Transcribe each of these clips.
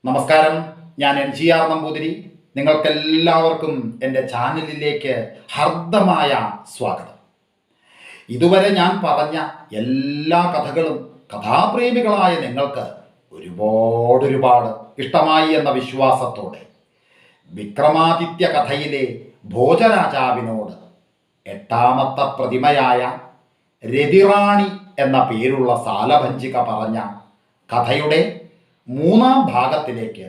നമസ്കാരം, ഞാൻ NGR നമ്പൂതിരി. നിങ്ങൾക്കെല്ലാവർക്കും എൻ്റെ ചാനലിലേക്ക് ഹർദ്ദമായ സ്വാഗതം. ഇതുവരെ ഞാൻ പറഞ്ഞ എല്ലാ കഥകളും കഥാപ്രേമികളായ നിങ്ങൾക്ക് ഒരുപാട് ഇഷ്ടമായി എന്ന വിശ്വാസത്തോടെ വിക്രമാദിത്യ കഥയിലെ ഭോജരാജാവിനോട് എട്ടാമത്തെ പ്രതിമയായ രതിറാണി എന്ന പേരുള്ള സാലഭഞ്ചിക പറഞ്ഞ കഥയുടെ മൂന്നാം ഭാഗത്തിലേക്ക്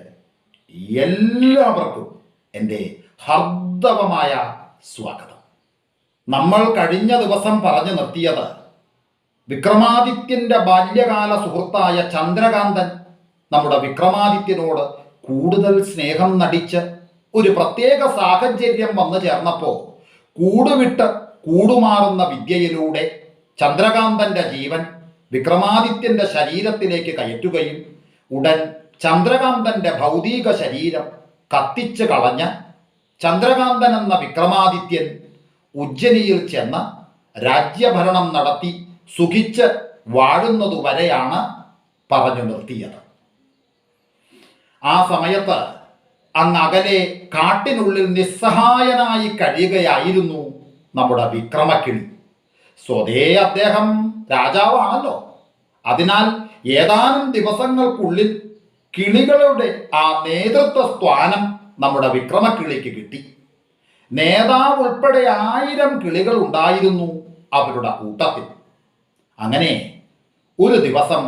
എല്ലാവർക്കും എൻ്റെ ഹർദവമായ സ്വാഗതം. നമ്മൾ കഴിഞ്ഞ ദിവസം പറഞ്ഞു നിർത്തിയത് വിക്രമാദിത്യൻ്റെ ബാല്യകാല സുഹൃത്തായ ചന്ദ്രകാന്തൻ നമ്മുടെ വിക്രമാദിത്യനോട് കൂടുതൽ സ്നേഹം നടിച്ച് ഒരു പ്രത്യേക സാഹചര്യം വന്നു ചേർന്നപ്പോൾ കൂടുവിട്ട് കൂടുമാറുന്ന വിദ്യയിലൂടെ ചന്ദ്രകാന്തൻ്റെ ജീവൻ വിക്രമാദിത്യൻ്റെ ശരീരത്തിലേക്ക് കയറ്റുകയും ഉടൻ ചന്ദ്രകാന്തൻ്റെ ഭൗതിക ശരീരം കത്തിച്ച് കളഞ്ഞ് ചന്ദ്രകാന്തൻ എന്ന വിക്രമാദിത്യൻ ഉജ്ജയിനിയിൽ ചെന്ന് രാജ്യഭരണം നടത്തി സുഖിച്ച് വാഴുന്നതുവരെയാണ് പറഞ്ഞു നിർത്തിയത്. ആ സമയത്ത് അങ്ങകലെ കാട്ടിനുള്ളിൽ നിസ്സഹായനായി കഴിയുകയായിരുന്നു നമ്മുടെ വിക്രമക്കിളി. സ്വതേ അദ്ദേഹം രാജാവാണല്ലോ. അതിനാൽ ഏതാനും ദിവസങ്ങൾക്കുള്ളിൽ കിളികളുടെ ആ നേതൃത്വ സ്ഥാനം നമ്മുടെ വിക്രമക്കിളിക്ക് കിട്ടി. നേതാവ് ഉൾപ്പെടെ 1000 കിളികൾ ഉണ്ടായിരുന്നു അവരുടെ കൂട്ടത്തിൽ. അങ്ങനെ ഒരു ദിവസം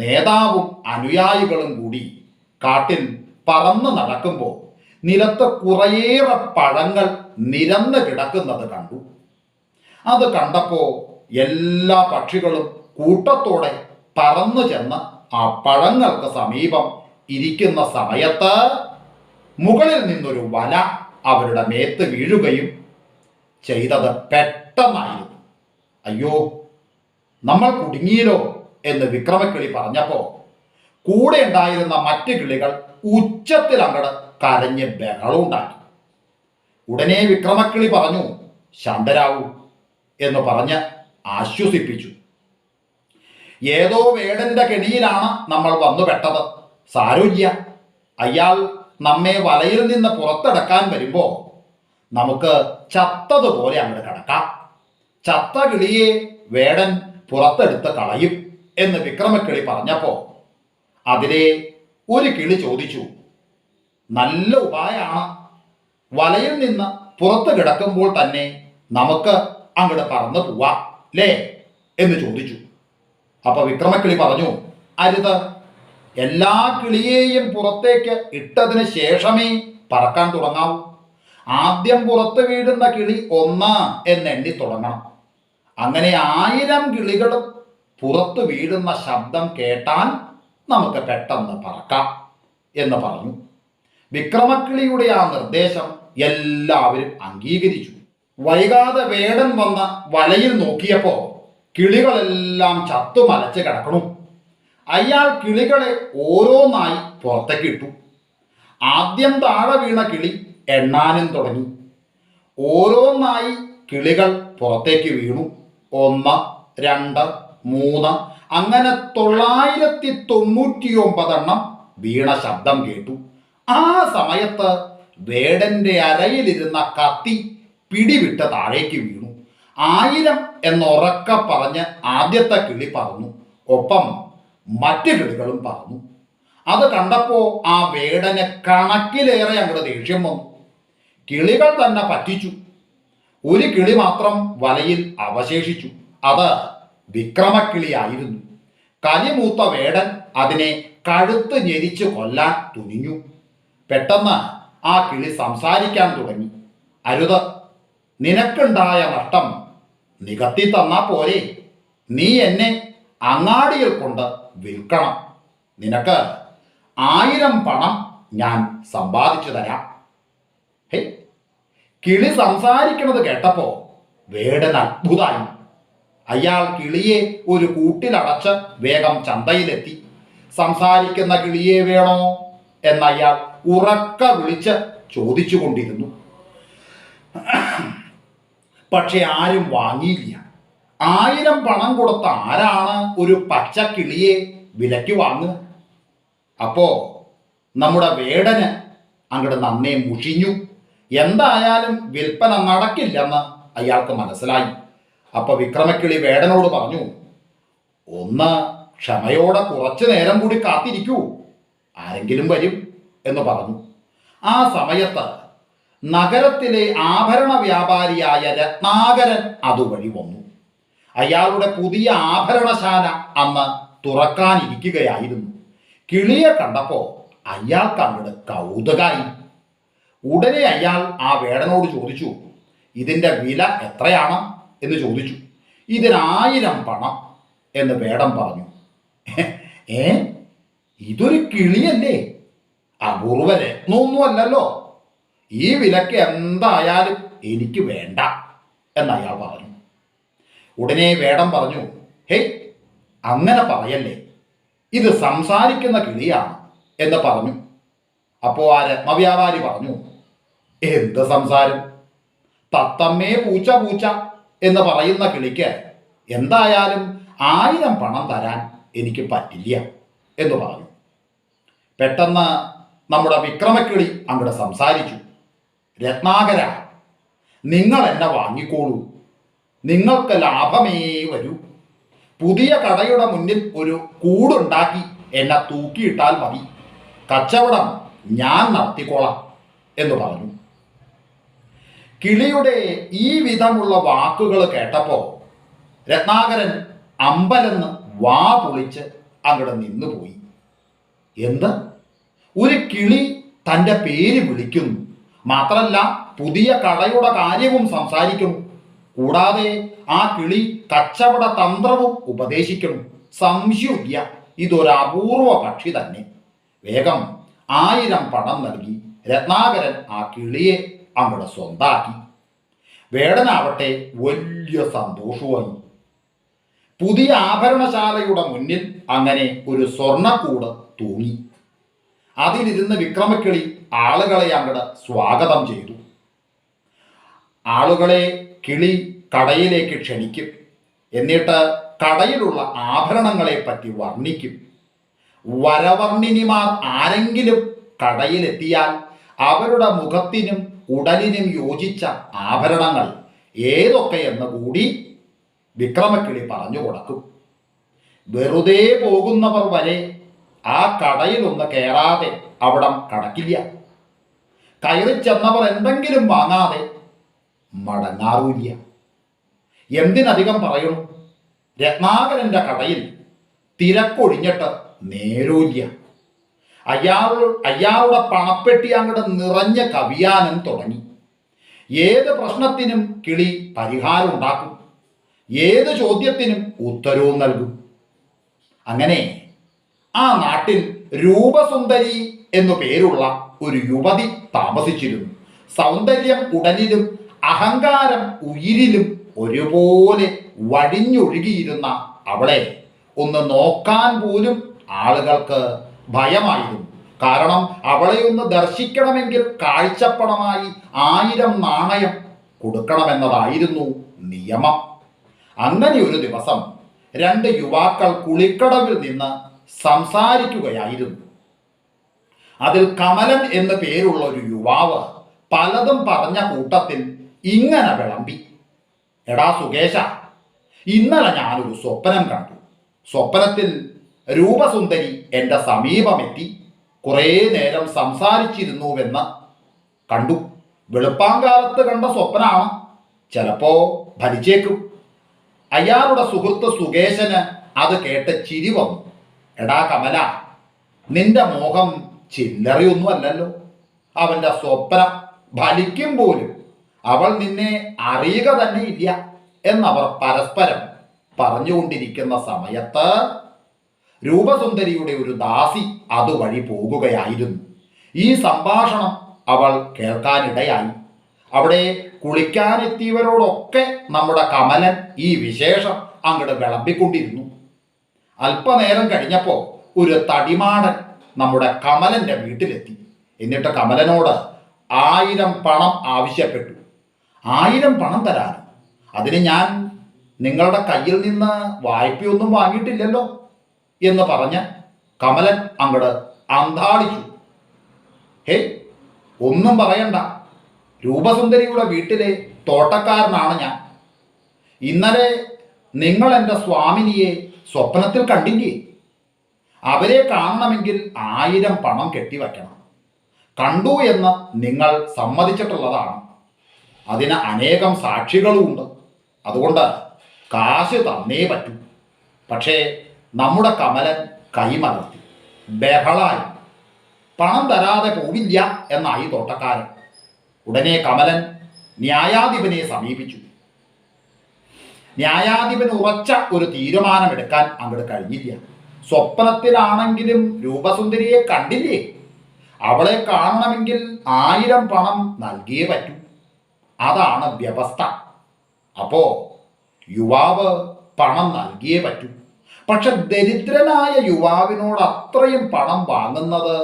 നേതാവും അനുയായികളും കൂടി കാട്ടിൽ പറന്നു നടക്കുമ്പോൾ നിലത്ത് കുറേയേറെ പഴങ്ങൾ നിരന്ന് കിടക്കുന്നത് കണ്ടു. അത് കണ്ടപ്പോൾ എല്ലാ പക്ഷികളും കൂട്ടത്തോടെ പറന്നു ചെന്ന് ആ പഴങ്ങൾക്ക് സമീപം ഇരിക്കുന്ന സമയത്ത് മുകളിൽ നിന്നൊരു വല അവരുടെ മേത്ത് വീഴുകയും ചെയ്തത് പെട്ടെന്നായിരുന്നു. അയ്യോ, നമ്മൾ കുടുങ്ങിയില്ലോ എന്ന് വിക്രമക്കിളി പറഞ്ഞപ്പോൾ കൂടെ ഉണ്ടായിരുന്ന മറ്റു കിളികൾ ഉച്ചത്തിൽ അങ്ങട് കരഞ്ഞ് ബഹളമുണ്ടാക്കി. ഉടനെ വിക്രമക്കിളി പറഞ്ഞു, ശാന്തരാവൂ എന്ന് പറഞ്ഞ് ആശ്വസിപ്പിച്ചു. ഏതോ വേടന്റെ കെണിയിലാണ് നമ്മൾ വന്നു പെട്ടത്. സാരമില്ല, അയാൾ നമ്മെ വലയിൽ നിന്ന് പുറത്തെടുക്കാൻ വരുമ്പോൾ നമുക്ക് ചത്തതുപോലെ അങ്ങോട്ട് കിടക്കാം. ചത്ത കിളിയെ വേടൻ പുറത്തെടുത്ത് കളയും എന്ന് വിക്രമക്കിളി പറഞ്ഞപ്പോൾ അതിലെ ഒരു കിളി ചോദിച്ചു, നല്ല ഉപായമാണ്. വലയിൽ നിന്ന് പുറത്ത് കിടക്കുമ്പോൾ തന്നെ നമുക്ക് അങ്ങോട്ട് പറന്നു പോവാം അല്ലേ എന്ന് ചോദിച്ചു. അപ്പൊ വിക്രമക്കിളി പറഞ്ഞു, അരുത്, എല്ലാ കിളിയെയും പുറത്തേക്ക് ഇട്ടതിന് ശേഷമേ പറക്കാൻ തുടങ്ങാവൂ. ആദ്യം പുറത്ത് വീഴുന്ന കിളി 1 എന്നെണ്ണി തുടങ്ങണം. അങ്ങനെ 1000 കിളികളും പുറത്ത് വീഴുന്ന ശബ്ദം കേട്ടാൽ നമുക്ക് പെട്ടെന്ന് പറക്കാം എന്ന് പറഞ്ഞു. വിക്രമക്കിളിയുടെ ആ നിർദ്ദേശം എല്ലാവരും അംഗീകരിച്ചു. വൈകാതെ വേടൻ വന്ന വലയിൽ നോക്കിയപ്പോൾ കിളികളെല്ലാം ചത്തുമലച്ച് കിടക്കണു. അയാൾ കിളികളെ ഓരോന്നായി പുറത്തേക്ക് ഇട്ടു. ആദ്യം താഴെ വീണ കിളി എണ്ണാനും തുടങ്ങി. ഓരോന്നായി കിളികൾ പുറത്തേക്ക് വീണു. 1, 2, 3 അങ്ങനെ 999 വീണ ശബ്ദം കേട്ടു. ആ സമയത്ത് വേടന്റെ അരയിലിരുന്ന കത്തി പിടിവിട്ട് താഴേക്ക് വീണു. 1000 എന്നുറക്ക പറഞ്ഞ് ആദ്യത്തെ കിളി പറന്നു. ഒപ്പം മറ്റു കിളികളും പറന്നു. അത് കണ്ടപ്പോൾ ആ വേടന് കണക്കിലേറെ അങ്ങോട്ട് ദേഷ്യം വന്നു. കിളികൾ തന്നെ പറ്റിച്ചു. ഒരു കിളി മാത്രം വലയിൽ അവശേഷിച്ചു. അത് വിക്രമക്കിളിയായിരുന്നു. കലിമൂത്ത വേടൻ അതിനെ കഴുത്ത് ഞെരിച്ച് കൊല്ലാൻ തുനിഞ്ഞു. പെട്ടെന്ന് ആ കിളി സംസാരിക്കാൻ തുടങ്ങി. അരുത്, നിനക്കുണ്ടായ നഷ്ടം നികത്തി തന്നാ പോരെ. നീ എന്നെ അങ്ങാടിയിൽ കൊണ്ട് വിൽക്കണം. നിനക്ക് 1000 പണം ഞാൻ സമ്പാദിച്ചു തരാം. ഹേ, കിളി സംസാരിക്കുന്നത് കേട്ടപ്പോ വേടൻ അത്ഭുതമായി. അയാൾ കിളിയെ ഒരു കൂട്ടിലടച്ച് വേഗം ചന്തയിലെത്തി. സംസാരിക്കുന്ന കിളിയെ വേണോ എന്നയാൾ ഉറക്ക വിളിച്ച് ചോദിച്ചു കൊണ്ടിരുന്നു. പക്ഷെ ആരും വാങ്ങിയില്ല. 1000 പണം കൊടുത്ത ആരാണ് ഒരു പച്ചക്കിളിയെ വിലയ്ക്ക് വാങ്ങുക? അപ്പോ നമ്മുടെ വേടന് അങ്ങോട്ട് നന്നേ മുഷിഞ്ഞു. എന്തായാലും വിൽപ്പന നടക്കില്ലെന്ന് അയാൾക്ക് മനസ്സിലായി. അപ്പൊ വിക്രമക്കിളി വേടനോട് പറഞ്ഞു, ഒന്ന് ക്ഷമയോടെ കുറച്ചു നേരം കൂടി കാത്തിരിക്കൂ, ആരെങ്കിലും വരും എന്ന് പറഞ്ഞു. ആ സമയത്ത് നഗരത്തിലെ ആഭരണ വ്യാപാരിയായ രത്നാകരൻ അതുവഴി വന്നു. അയാളുടെ പുതിയ ആഭരണശാല അന്ന് തുറക്കാനിരിക്കുകയായിരുന്നു. കിളിയെ കണ്ടപ്പോ അയാൾക്ക് അങ്ങോട്ട് കൗതുകായി. ഉടനെ അയാൾ ആ വേടനോട് ചോദിച്ചു, ഇതിൻ്റെ വില എത്രയാണ് എന്ന് ചോദിച്ചു. 1000 പണം എന്ന് വേടൻ പറഞ്ഞു. ഏ, ഇതൊരു കിളിയല്ലേ, അപൂർവ രത്നമൊന്നുമല്ലല്ലോ, ഈ വിലക്ക് എന്തായാലും എനിക്ക് വേണ്ട എന്ന് അയാൾ പറഞ്ഞു. ഉടനെ വേടൻ പറഞ്ഞു, ഹേയ്, അങ്ങനെ പറയല്ലേ, ഇത് സംസാരിക്കുന്ന കിളിയാണ് എന്ന് പറഞ്ഞു. അപ്പോൾ ആ രത്നവ്യാപാരി പറഞ്ഞു, എന്ത് സംസാരം? തത്തമ്മേ പൂച്ച പൂച്ച എന്ന് പറയുന്ന കിളിക്ക് എന്തായാലും 1000 പണം തരാൻ എനിക്ക് പറ്റില്ല എന്ന് പറഞ്ഞു. പെട്ടെന്ന് നമ്മുടെ വിക്രമക്കിളി അങ്ങോട്ട് സംസാരിച്ചു, രത്നാകര, നിങ്ങൾ എന്നെ വാങ്ങിക്കോളൂ, നിങ്ങൾക്ക് ലാഭമേ വരൂ. പുതിയ കടയുടെ മുന്നിൽ ഒരു കൂടുണ്ടാക്കി എന്നെ തൂക്കിയിട്ടാൽ മതി, കച്ചവടം ഞാൻ നടത്തിക്കോളാം എന്ന് പറഞ്ഞു. കിളിയുടെ ഈ വിധമുള്ള വാക്കുകൾ കേട്ടപ്പോൾ രത്നാകരൻ അമ്പലന്ന് വാ പൊളിച്ച് അങ്ങോട്ട് നിന്നുപോയി. എന്ത്, ഒരു കിളി തൻ്റെ പേര് വിളിക്കുന്നു, മാത്രമല്ല പുതിയ കടയുടെ കാര്യവും സംസാരിക്കുന്നു, കൂടാതെ ആ കിളി കച്ചവട തന്ത്രവും ഉപദേശിക്കുന്നു. സംശയമില്ല, ഇതൊരു അപൂർവ പക്ഷി തന്നെ. വേഗം 1000 പണം നൽകി രത്നാകരൻ ആ കിളിയെ അങ്ങോട്ട് സ്വന്താക്കി. വേടനാവട്ടെ വലിയ സന്തോഷമായി. പുതിയ ആഭരണശാലയുടെ മുന്നിൽ അങ്ങനെ ഒരു സ്വർണ്ണക്കൂട് തൂങ്ങി. അതിലിരുന്ന് വിക്രമക്കിളി ആളുകളെ അങ്ങോട്ട് സ്വാഗതം ചെയ്തു. ആളുകളെ കിളി കടയിലേക്ക് ക്ഷണിക്കും. എന്നിട്ട് കടയിലുള്ള ആഭരണങ്ങളെ പറ്റി വർണ്ണിക്കും. വരവർണ്ണിനിമാർ ആരെങ്കിലും കടയിലെത്തിയാൽ അവരുടെ മുഖത്തിനും ഉടലിനും യോജിച്ച ആഭരണങ്ങൾ ഏതൊക്കെയെന്ന് കൂടി വിക്രമക്കിളി പറഞ്ഞു കൊടുക്കും. വെറുതെ പോകുന്നവർ വരെ ആ കടയിലൊന്ന് കയറാതെ അവിടം കടക്കില്ല. കയറി ചെന്നവർ എന്തെങ്കിലും വാങ്ങാതെ മടങ്ങാറില്ല. എന്തിനധികം പറയണു, രത്നാകരൻ്റെ കടയിൽ തിരക്കൊഴിഞ്ഞിട്ട് നേരൂല്ല. അയാളുടെ പണപ്പെട്ടി അങ്ങോട്ട് നിറഞ്ഞ കവിയാനും തുടങ്ങി. ഏത് പ്രശ്നത്തിനും കിളി പരിഹാരം ഉണ്ടാക്കും, ഏത് ചോദ്യത്തിനും ഉത്തരവും നൽകും. അങ്ങനെ ആ നാട്ടിൽ രൂപസുന്ദരി എന്നു പേരുള്ള ഒരു യുവതി താമസിച്ചിരുന്നു. സൗന്ദര്യം ഉടലിലും അഹങ്കാരം ഉയിരിലും ഒരുപോലെ വഴിഞ്ഞൊഴുകിയിരുന്ന അവളെ ഒന്ന് നോക്കാൻ പോലും ആളുകൾക്ക് ഭയമായിരുന്നു. കാരണം അവളെ ഒന്ന് ദർശിക്കണമെങ്കിൽ കാഴ്ചപ്പണമായി 1000 നാണയം കൊടുക്കണമെന്നതായിരുന്നു നിയമം. അങ്ങനെ ഒരു ദിവസം 2 യുവാക്കൾ കുളിക്കടവിൽ നിന്ന് സംസാരിക്കുകയായിരുന്നു. അതിൽ കമലൻ എന്നു പേരുള്ള ഒരു യുവാവ് പലതും പറഞ്ഞ കൂട്ടത്തിൽ ഇങ്ങനെ വിളമ്പി, എടാ സുകേശ, ഇന്നലെ ഞാനൊരു സ്വപ്നം കണ്ടു. സ്വപ്നത്തിൽ രൂപസുന്ദരി എൻ്റെ സമീപമെത്തി കുറേ നേരം സംസാരിച്ചിരുന്നുവെന്ന് കണ്ടു. വെളുപ്പാങ്കാലത്ത് കണ്ട സ്വപ്നമാണ്, ചിലപ്പോ ഭരിച്ചേക്കും. അയാളുടെ സുഹൃത്ത് സുകേശന് അത് കേട്ട് ചിരി വന്നു. എടാ കമല, നിന്റെ മോഹം ചില്ലറയൊന്നുമല്ലല്ലോ. അവൻ്റെ സ്വപ്നം ഫലിക്കും പോലും അവൾ നിന്നെ അറിയുക തന്നെ ഇല്ല എന്നവർ പരസ്പരം പറഞ്ഞുകൊണ്ടിരിക്കുന്ന സമയത്ത് രൂപസുന്ദരിയുടെ ഒരു ദാസി അതുവഴി പോകുകയായിരുന്നു. ഈ സംഭാഷണം അവൾ കേൾക്കാനിടയായി. അവിടെ കുളിക്കാനെത്തിയവരോടൊക്കെ നമ്മുടെ കമലൻ ഈ വിശേഷം അങ്ങോട്ട് വിളമ്പിക്കൊണ്ടിരുന്നു. അല്പനേരം കഴിഞ്ഞപ്പോൾ ഒരു തടിമാടൻ നമ്മുടെ കമലൻ്റെ വീട്ടിലെത്തി. എന്നിട്ട് കമലനോട് 1000 പണം ആവശ്യപ്പെട്ടു. 1000 പണം തരാൻ? അതിന് ഞാൻ നിങ്ങളുടെ കയ്യിൽ നിന്ന് വായ്പയൊന്നും വാങ്ങിയിട്ടില്ലല്ലോ എന്ന് പറഞ്ഞ് കമലൻ അങ്ങോട്ട് അന്താളിച്ചു. ഹേയ്, ഒന്നും പറയണ്ട. രൂപസുന്ദരിയുടെ വീട്ടിലെ തോട്ടക്കാരനാണ് ഞാൻ. ഇന്നലെ നിങ്ങൾ എൻ്റെ സ്വാമിനിയെ സ്വപ്നത്തിൽ കണ്ടില്ലേ? അവരെ കാണണമെങ്കിൽ 1000 പണം കെട്ടിവയ്ക്കണം. കണ്ടു എന്ന് നിങ്ങൾ സമ്മതിച്ചിട്ടുള്ളതാണ്. അതിന് അനേകം സാക്ഷികളുമുണ്ട്. അതുകൊണ്ട് കാശ് തന്നേ പറ്റൂ. പക്ഷേ നമ്മുടെ കമലൻ കൈമലർത്തി ബഹളായി. പണം തരാതെ പോവില്ല എന്നായി തോട്ടക്കാരൻ. ഉടനെ കമലൻ ന്യായാധിപനെ സമീപിച്ചു. ന്യായാധിപന് ഉറച്ച ഒരു തീരുമാനമെടുക്കാൻ അങ്ങോട്ട് കഴിഞ്ഞില്ല. സ്വപ്നത്തിലാണെങ്കിലും രൂപസുന്ദരിയെ കണ്ടില്ലേ? അവളെ കാണണമെങ്കിൽ 1000 പണം നൽകിയേ പറ്റൂ. അതാണ് വ്യവസ്ഥ. അപ്പോ യുവാവ് പണം നൽകിയേ പറ്റൂ. പക്ഷെ ദരിദ്രനായ യുവാവിനോട് അത്രയും പണം വാങ്ങുന്നത്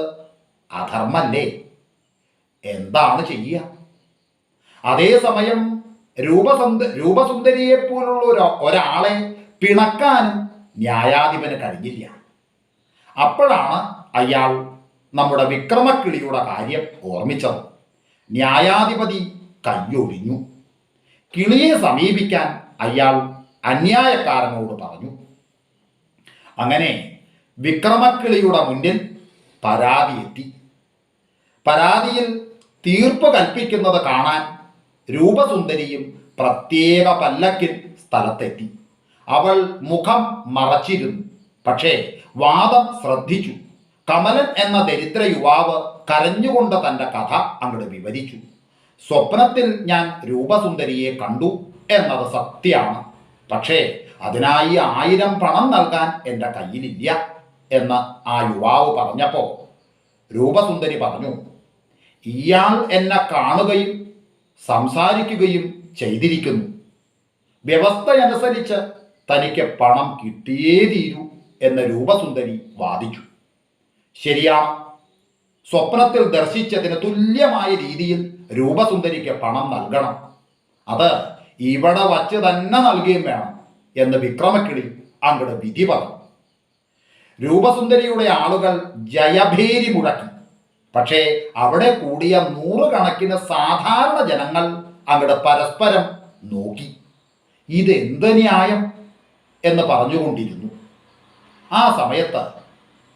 അധർമ്മല്ലേ? എന്താണ് ചെയ്യുക? അതേസമയം രൂപസുന്ദരിയെപ്പോലുള്ള ഒരാളെ പിണക്കാനും ന്യായാധിപന് കഴിഞ്ഞില്ല. അപ്പോഴാണ് അയാൾ നമ്മുടെ വിക്രമക്കിളിയുടെ കാര്യം ഓർമ്മിച്ചത്. ന്യായാധിപതി കയ്യൊഴിഞ്ഞു. കിളിയെ സമീപിക്കാൻ അയാൾ അന്യായക്കാരനോട് പറഞ്ഞു. അങ്ങനെ വിക്രമക്കിളിയുടെ മുന്നിൽ പരാതി എത്തി. പരാതിയിൽ തീർപ്പ് കൽപ്പിക്കുന്നത് കാണാൻ രൂപസുന്ദരിയും പ്രത്യേക പല്ലക്കിൽ സ്ഥലത്തെത്തി. അവൾ മുഖം മറച്ചിരുന്നു. പക്ഷേ വാദം ശ്രദ്ധിച്ചു. കമലൻ എന്ന ദരിദ്ര യുവാവ് കരഞ്ഞുകൊണ്ട് തൻ്റെ കഥ അങ്ങോട്ട് വിവരിച്ചു. സ്വപ്നത്തിൽ ഞാൻ രൂപസുന്ദരിയെ കണ്ടു എന്നത് സത്യമാണ്. പക്ഷേ അതിനായി 1000 പണം നൽകാൻ എൻ്റെ കയ്യിലില്ല എന്ന് ആ യുവാവ് പറഞ്ഞപ്പോൾ രൂപസുന്ദരി പറഞ്ഞു, ഇയാൾ എന്നെ കാണുകയും സംസാരിക്കുകയും ചെയ്തിരിക്കുന്നു. വ്യവസ്ഥയനുസരിച്ച് തനിക്ക് പണം കിട്ടിയേ തീരൂ എന്ന് രൂപസുന്ദരി വാദിച്ചു. ശരിയാണ്. സ്വപ്നത്തിൽ ദർശിച്ചതിന് തുല്യമായ രീതിയിൽ രൂപസുന്ദരിക്ക് പണം നൽകണം. അത് ഇവിടെ വച്ച് തന്നെ നൽകുകയും വേണം എന്ന് വിക്രമക്കിളി അങ്ങോട്ട് വിധി പറഞ്ഞു. രൂപസുന്ദരിയുടെ ആളുകൾ ജയഭേരി മുഴക്കി. പക്ഷേ അവിടെ കൂടിയ 100 കണക്കിന് സാധാരണ ജനങ്ങൾ അങ്ങോട്ട് പരസ്പരം നോക്കി. ഇതെന്ത് ന്യായം എന്ന് പറഞ്ഞുകൊണ്ടിരുന്നു. ആ സമയത്ത്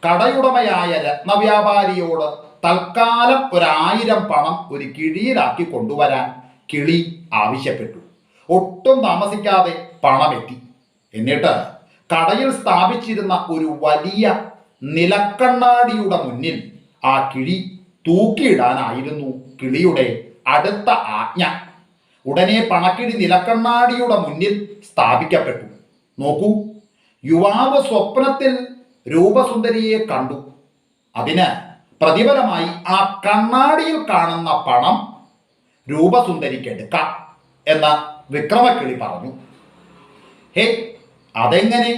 കടയുടമയായ രത്നവ്യാപാരിയോട് തൽക്കാലം 1000 പണം ഒരു കിഴിയിലാക്കി കൊണ്ടുവരാൻ കിളി ആവശ്യപ്പെട്ടു. ഒട്ടും താമസിക്കാതെ പണമെത്തി. എന്നിട്ട് കടയിൽ സ്ഥാപിച്ചിരുന്ന ഒരു വലിയ നിലക്കണ്ണാടിയുടെ മുന്നിൽ ആ കിഴി തൂക്കിയിടാനായിരുന്നു കിളിയുടെ അടുത്ത ആജ്ഞ. ഉടനെ പണക്കിഴി നിലക്കണ്ണാടിയുടെ മുന്നിൽ സ്ഥാപിക്കപ്പെട്ടു. നോക്കൂ, യുവാവ് സ്വപ്നത്തിൽ രൂപസുന്ദരിയെ കണ്ടു. അതിന് പ്രതിഫലമായി ആ കണ്ണാടിയിൽ കാണുന്ന പണം രൂപസുന്ദരിക്ക് എടുക്കാം എന്ന് വിക്രമക്കിളി പറഞ്ഞു. ഹേ, അതെങ്ങനെ?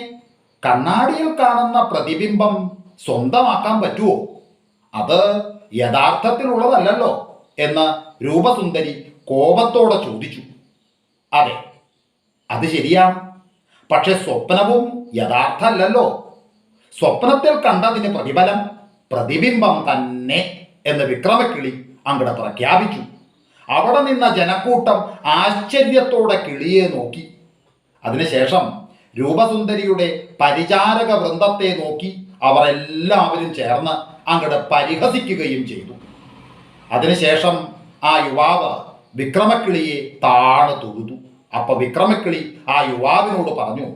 കണ്ണാടിയിൽ കാണുന്ന പ്രതിബിംബം സ്വന്തമാക്കാൻ പറ്റുമോ? അത് യഥാർത്ഥത്തിലുള്ളതല്ലല്ലോ എന്ന് രൂപസുന്ദരി കോപത്തോടെ ചോദിച്ചു. അതെ, അത് ശരിയാണ്. പക്ഷെ സ്വപ്നവും യഥാർത്ഥമല്ലല്ലോ. സ്വപ്നത്തിൽ കണ്ടതിന് പ്രതിഫലം പ്രതിബിംബം തന്നെ എന്ന് വിക്രമക്കിളി അങ്ങോട്ട് പ്രഖ്യാപിച്ചു. അവിടെ നിന്ന ജനക്കൂട്ടം ആശ്ചര്യത്തോടെ കിളിയെ നോക്കി. അതിനുശേഷം രൂപസുന്ദരിയുടെ പരിചാരക വൃന്ദത്തെ നോക്കി അവർ എല്ലാവരും ചേർന്ന് അങ്ങോട്ട് പരിഹസിക്കുകയും ചെയ്തു. അതിനുശേഷം ആ യുവാവ് വിക്രമക്കിളിയെ താണ് തൊഴുതു. അപ്പൊ വിക്രമക്കിളി ആ യുവാവിനോട് പറഞ്ഞു,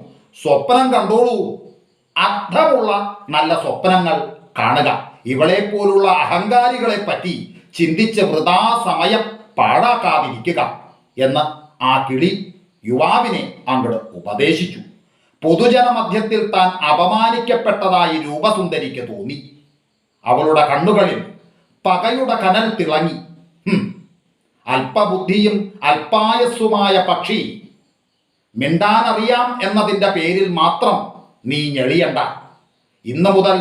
സ്വപ്നം കണ്ടോളൂ, അർത്ഥമുള്ള നല്ല സ്വപ്നങ്ങൾ കാണുക. ഇവളെ പോലുള്ള അഹങ്കാരികളെ പറ്റി ചിന്തിച്ച് വൃഥാ സമയം പാഴാക്കാതിരിക്കുക എന്ന് ആ കിളി യുവാവിനെ അങ്ങോട്ട് ഉപദേശിച്ചു. പൊതുജനമധ്യത്തിൽ താൻ അപമാനിക്കപ്പെട്ടതായി രൂപസുന്ദരിക്ക് തോന്നി. അവളുടെ കണ്ണുകളിൽ പകയുടെ കനൽ തിളങ്ങി. അല്പബുദ്ധിയും അല്പായസ്സുമായ പക്ഷി, മിണ്ടാനറിയാം എന്നതിൻ്റെ പേരിൽ മാത്രം നീ ഞെളിയണ്ട. ഇന്നു മുതൽ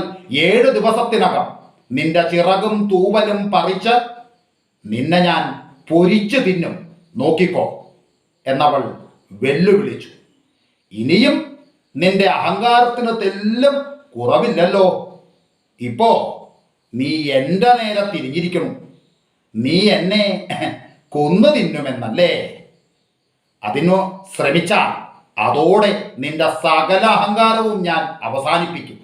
7 ദിവസത്തിനകം നിന്റെ ചിറകും തൂവലും പറിച്ച് നിന്നെ ഞാൻ പൊരിച്ചു തിന്നും, നോക്കിക്കോ എന്നവൾ വെല്ലുവിളിച്ചു. ഇനിയും നിന്റെ അഹങ്കാരത്തിന് തെല്ലും കുറവില്ലല്ലോ. ഇപ്പോ നീ എൻ്റെ നേരെ തിരിഞ്ഞിരിക്കണം. നീ എന്നെ കൊന്നു തിന്നുമെന്നല്ലേ? അതിനു ശ്രമിച്ചാൽ അതോടെ നിന്റെ സകല അഹങ്കാരവും ഞാൻ അവസാനിപ്പിക്കും.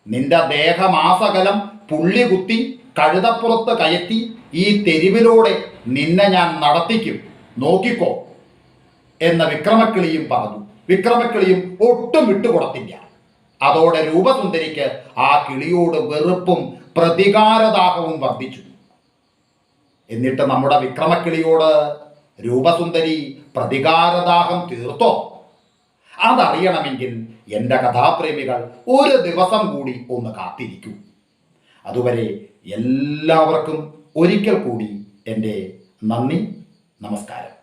നിന്റെ ദേഹമാസകലം പുള്ളി കുത്തി കഴുതപ്പുറത്ത് കയറ്റി ഈ തെരുവിലൂടെ നിന്നെ ഞാൻ നടത്തിക്കും, നോക്കിക്കോ എന്ന് വിക്രമക്കിളിയും പറഞ്ഞു. വിക്രമക്കിളിയും ഒട്ടും വിട്ടുകൊടുത്തില്ല. അതോടെ രൂപസുന്ദരിക്ക് ആ കിളിയോട് വെറുപ്പും പ്രതികാരദാഹവും വർദ്ധിച്ചു. എന്നിട്ട് നമ്മുടെ വിക്രമക്കിളിയോട് രൂപസുന്ദരി പ്രതികാരദാഹം തീർത്തോ? അതറിയണമെങ്കിൽ എൻ്റെ കഥാപ്രേമികൾ ഒരു ദിവസം കൂടി ഒന്ന് കാത്തിരിക്കൂ. അതുവരെ എല്ലാവർക്കും ഒരിക്കൽ കൂടി എൻ്റെ നന്ദി, നമസ്കാരം.